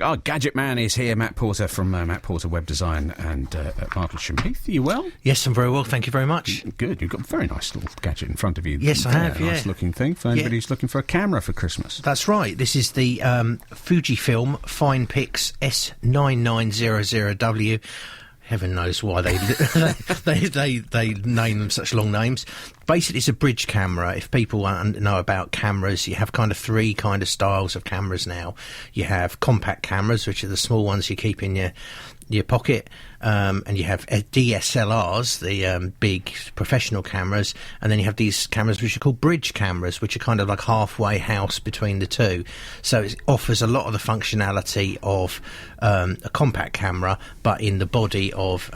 Our Gadget Man is here, Matt Porter from Matt Porter Web Design and at Martlesham Heath. Are you well? Yes, I'm very well, thank you very much. Good, you've got a very nice little gadget in front of you. Yes, I have, Nice looking thing for anybody who's looking for a camera for Christmas. That's right, this is the Fujifilm Finepix S9900W. Heaven knows why they name them such long names. Basically, it's a bridge camera. If people know about cameras, you have kind of three kind of styles of cameras now. You have compact cameras, which are the small ones you keep in your pocket, and you have DSLRs, the big professional cameras, and then you have these cameras which are called bridge cameras, which are kind of like halfway house between the two. So it offers a lot of the functionality of a compact camera, but in the body of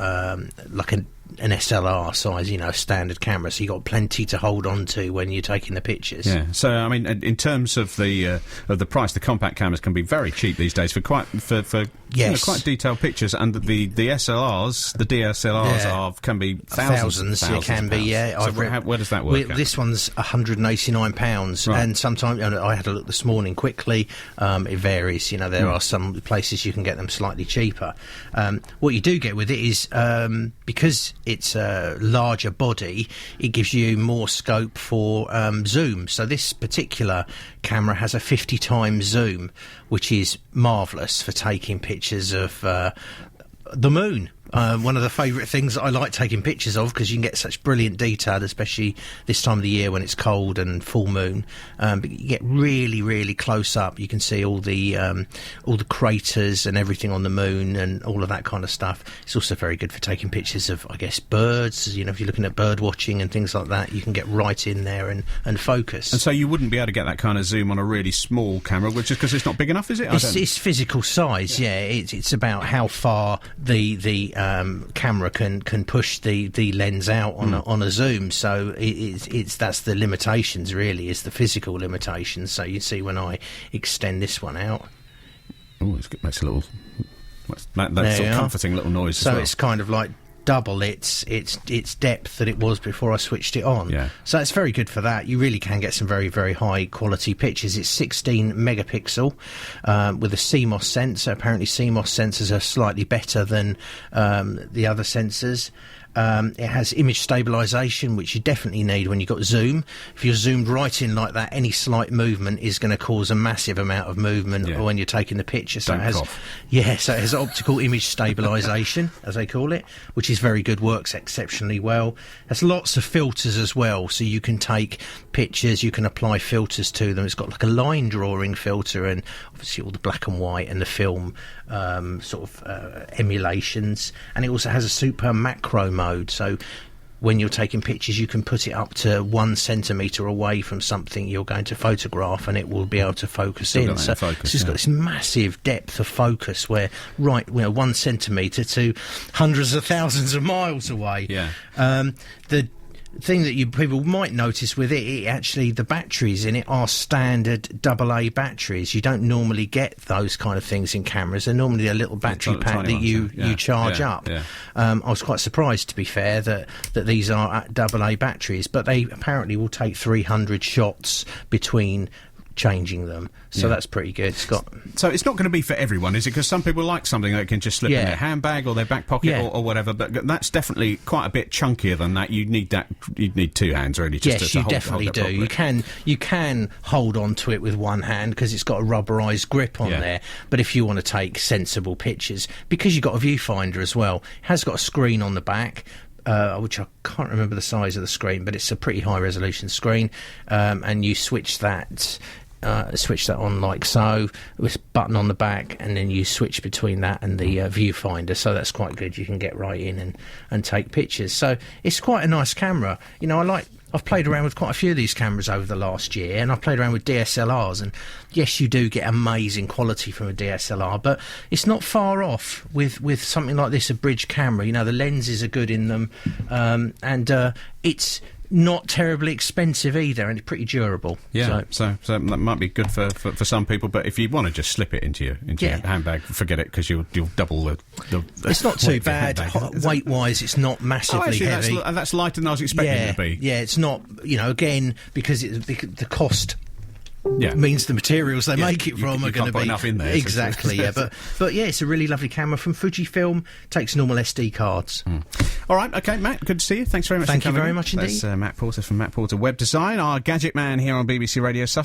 like an SLR size, standard camera. So you've got plenty to hold on to when you're taking the pictures. Yeah. So I mean, in terms of the price, the compact cameras can be very cheap these days for quite detailed pictures, and the SLRs, the DSLRs can be thousands. It can be. Yeah. So where does that work? This one's £189, right. And sometimes I had a look this morning quickly. It varies. There are some places you can get them slightly cheaper. What you do get with it is because it's a larger body, it gives you more scope for zoom. So this particular camera has a 50 times zoom, which is marvellous for taking pictures of the moon. One of the favourite things that I like taking pictures of, because you can get such brilliant detail, especially this time of the year when it's cold and full moon. But you get really, really close up. You can see all the craters and everything on the moon and all of that kind of stuff. It's also very good for taking pictures of, I guess, birds. If you're looking at bird watching and things like that, you can get right in there and focus. And so you wouldn't be able to get that kind of zoom on a really small camera, which is because it's not big enough, is it? It's physical size. Yeah, it's about how far the camera can push the lens out on a zoom. So that's the limitations, really, is the physical limitations. So you see when I extend this one out. Oh, it makes a little that sort of comforting little noise. So as well. It's kind of like double its depth that it was before I switched it on. Yeah. So it's very good for that. You really can get some very, very high quality pictures. It's 16 megapixel with a CMOS sensor. Apparently CMOS sensors are slightly better than the other sensors. It has image stabilisation, which you definitely need when you've got zoom. If you're zoomed right in like that, any slight movement is going to cause a massive amount of movement when you're taking the picture. So it has optical image stabilisation, as they call it, which is very good, works exceptionally well. It has lots of filters as well, so you can take pictures, you can apply filters to them. It's got like a line drawing filter and obviously all the black and white and the film emulations. And it also has a super macro mode. So when you're taking pictures, you can put it up to 1 centimetre away from something you're going to photograph, and it will be able to focus in. So it's got this massive depth of focus where 1 centimetre to hundreds of thousands of miles away. Yeah. The thing that people might notice with it actually, the batteries in it are standard AA batteries. You don't normally get those kind of things in cameras. They're normally a little battery pack that you charge up. Yeah. I was quite surprised, to be fair, that these are at AA batteries, but they apparently will take 300 shots between changing them, so that's pretty good, Scott. So it's not going to be for everyone, is it? Because some people like something that can just slip in their handbag or their back pocket or whatever, but that's definitely quite a bit chunkier than that. You'd need 2 hands, really, just to hold definitely it do. properly. You can hold on to it with one hand because it's got a rubberised grip on there, but if you want to take sensible pictures, because you've got a viewfinder as well, it has got a screen on the back, which I can't remember the size of the screen, but it's a pretty high resolution screen, and you switch that on like so, with a button on the back, and then you switch between that and the viewfinder, so that's quite good. You can get right in and take pictures. So it's quite a nice camera. I've played around with quite a few of these cameras over the last year, and I've played around with DSLRs, and yes, you do get amazing quality from a DSLR, but it's not far off with something like this, a bridge camera. The lenses are good in them, and it's not terribly expensive either, and it's pretty durable. Yeah, so that might be good for some people, but if you want to just slip it into your handbag, forget it, because you'll double the it's not too bad. Weight-wise, it's not massively heavy. That's lighter than I was expecting it to be. Yeah, it's not, again, because the cost means the materials they make it from are going to be enough in there. Exactly, yeah. But yeah, it's a really lovely camera from Fujifilm. Takes normal SD cards. All right, okay, Matt, good to see you. Thanks very much. Thank you very much indeed. That's Matt Porter from Matt Porter Web Design, our gadget man here on BBC Radio Suffolk.